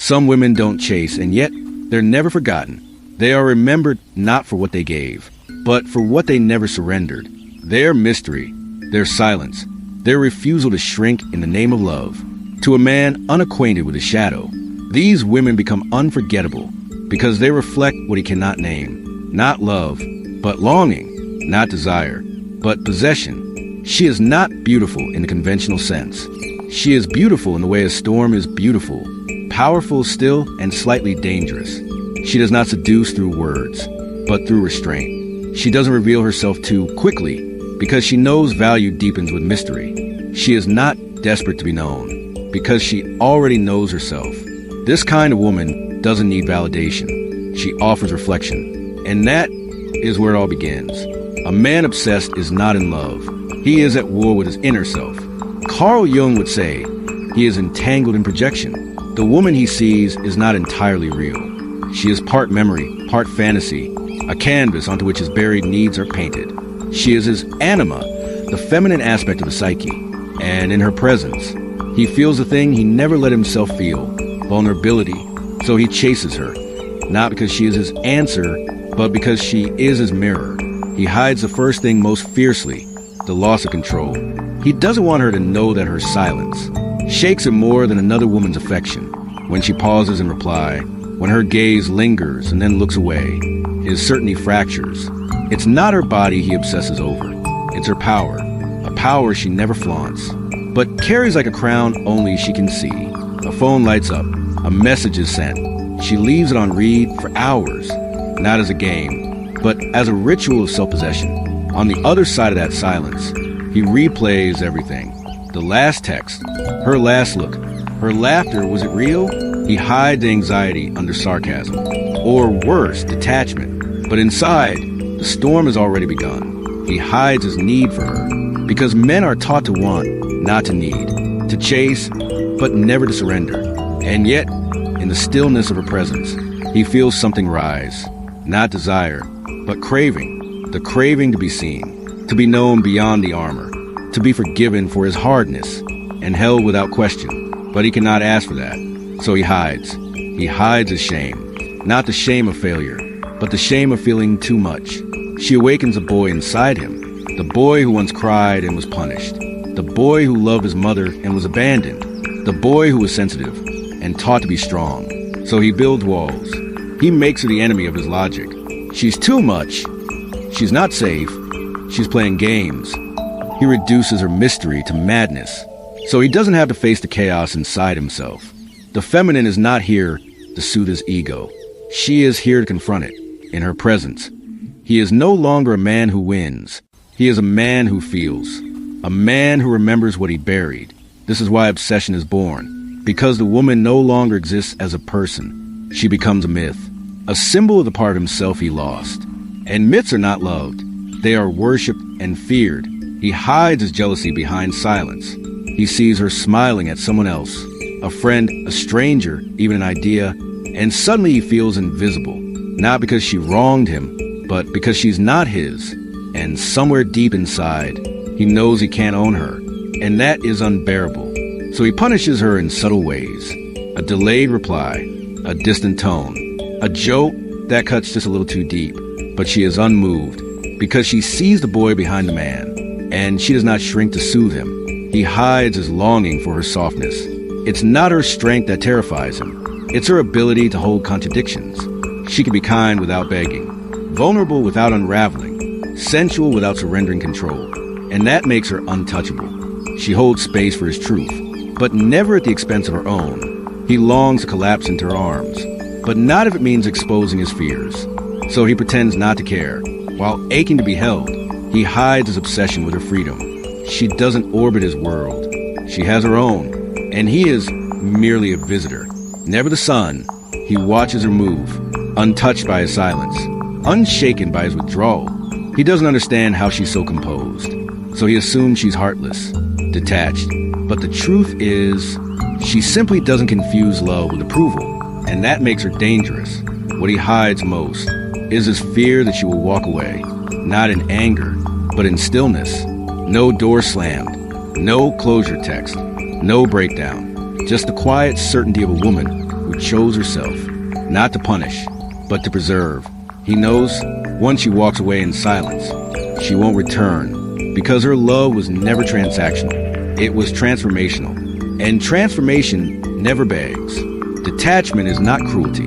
Some women don't chase, and yet they're never forgotten. They are remembered not for what they gave, but for what they never surrendered. Their mystery, their silence, their refusal to shrink in the name of love. To a man unacquainted with his shadow, these women become unforgettable because they reflect what he cannot name. Not love, but longing. Not desire, but possession. She is not beautiful in the conventional sense. She is beautiful in the way a storm is beautiful, powerful still and slightly dangerous. She does not seduce through words, but through restraint. She doesn't reveal herself too quickly because she knows value deepens with mystery. She is not desperate to be known because she already knows herself. This kind of woman doesn't need validation. She offers reflection. And that is where it all begins. A man obsessed is not in love. He is at war with his inner self. Carl Jung would say he is entangled in projection. The woman he sees is not entirely real. She is part memory, part fantasy, a canvas onto which his buried needs are painted. She is his anima, the feminine aspect of the psyche. And in her presence, he feels the thing he never let himself feel, vulnerability. So he chases her, not because she is his answer, but because she is his mirror. He hides the first thing most fiercely, the loss of control. He doesn't want her to know that her silence shakes him more than another woman's affection. When she pauses in reply, when her gaze lingers and then looks away, his certainty fractures. It's not her body he obsesses over. It's her power, a power she never flaunts, but carries like a crown only she can see. A phone lights up, a message is sent. She leaves it on read for hours. Not as a game, but as a ritual of self-possession. On the other side of that silence, he replays everything. The last text, her last look, her laughter, was it real? He hides anxiety under sarcasm. Or worse, detachment. But inside, the storm has already begun. He hides his need for her, because men are taught to want, not to need, to chase, but never to surrender. And yet, in the stillness of her presence, he feels something rise. Not desire, but craving. The craving to be seen, to be known beyond the armor, to be forgiven for his hardness, and held without question. But he cannot ask for that, so he hides. He hides his shame. Not the shame of failure, but the shame of feeling too much. She awakens a boy inside him, the boy who once cried and was punished, the boy who loved his mother and was abandoned, the boy who was sensitive and taught to be strong. So he builds walls. He makes her the enemy of his logic. She's too much. She's not safe. She's playing games. He reduces her mystery to madness, so he doesn't have to face the chaos inside himself. The feminine is not here to soothe his ego. She is here to confront it, in her presence. He is no longer a man who wins. He is a man who feels. A man who remembers what he buried. This is why obsession is born. Because the woman no longer exists as a person. She becomes a myth, a symbol of the part of himself he lost. And myths are not loved. They are worshipped and feared. He hides his jealousy behind silence. He sees her smiling at someone else, a friend, a stranger, even an idea, and suddenly he feels invisible. Not because she wronged him, but because she's not his. And somewhere deep inside, he knows he can't own her. And that is unbearable. So he punishes her in subtle ways. A delayed reply, a distant tone, a joke that cuts just a little too deep, but she is unmoved because she sees the boy behind the man, and she does not shrink to soothe him. He hides his longing for her softness. It's not her strength that terrifies him. It's her ability to hold contradictions. She can be kind without begging, vulnerable without unraveling, sensual without surrendering control, and that makes her untouchable. She holds space for his truth, but never at the expense of her own. He longs to collapse into her arms, but not if it means exposing his fears. So he pretends not to care. While aching to be held, he hides his obsession with her freedom. She doesn't orbit his world. She has her own, and he is merely a visitor. Never the sun, he watches her move, untouched by his silence, unshaken by his withdrawal. He doesn't understand how she's so composed, so he assumes she's heartless, detached. But the truth is, she simply doesn't confuse love with approval, and that makes her dangerous. What he hides most is his fear that she will walk away, not in anger, but in stillness. No door slammed, no closure text, no breakdown, just the quiet certainty of a woman who chose herself, not to punish, but to preserve. He knows once she walks away in silence, she won't return, because her love was never transactional. It was transformational. And transformation never begs. Detachment is not cruelty.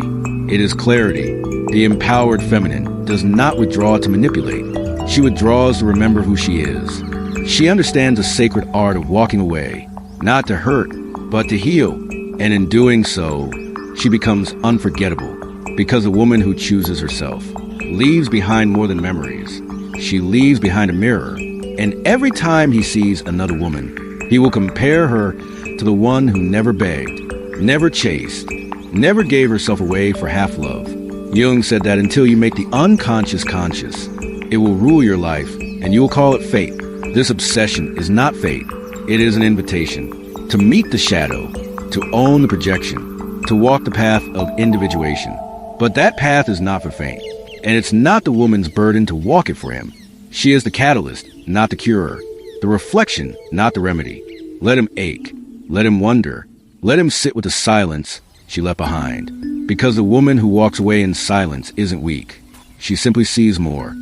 It is clarity. The empowered feminine does not withdraw to manipulate. She withdraws to remember who she is. She understands the sacred art of walking away, not to hurt, but to heal. And in doing so, she becomes unforgettable, because a woman who chooses herself leaves behind more than memories. She leaves behind a mirror, and every time he sees another woman, he will compare her to the one who never begged, never chased, never gave herself away for half love. Jung said that until you make the unconscious conscious, it will rule your life, and you will call it fate. This obsession is not fate. It is an invitation to meet the shadow, to own the projection, to walk the path of individuation. But that path is not for faint, and it's not the woman's burden to walk it for him. She is the catalyst, not the curer, the reflection, not the remedy. Let him ache, let him wonder, let him sit with the silence she left behind. Because the woman who walks away in silence isn't weak. She simply sees more.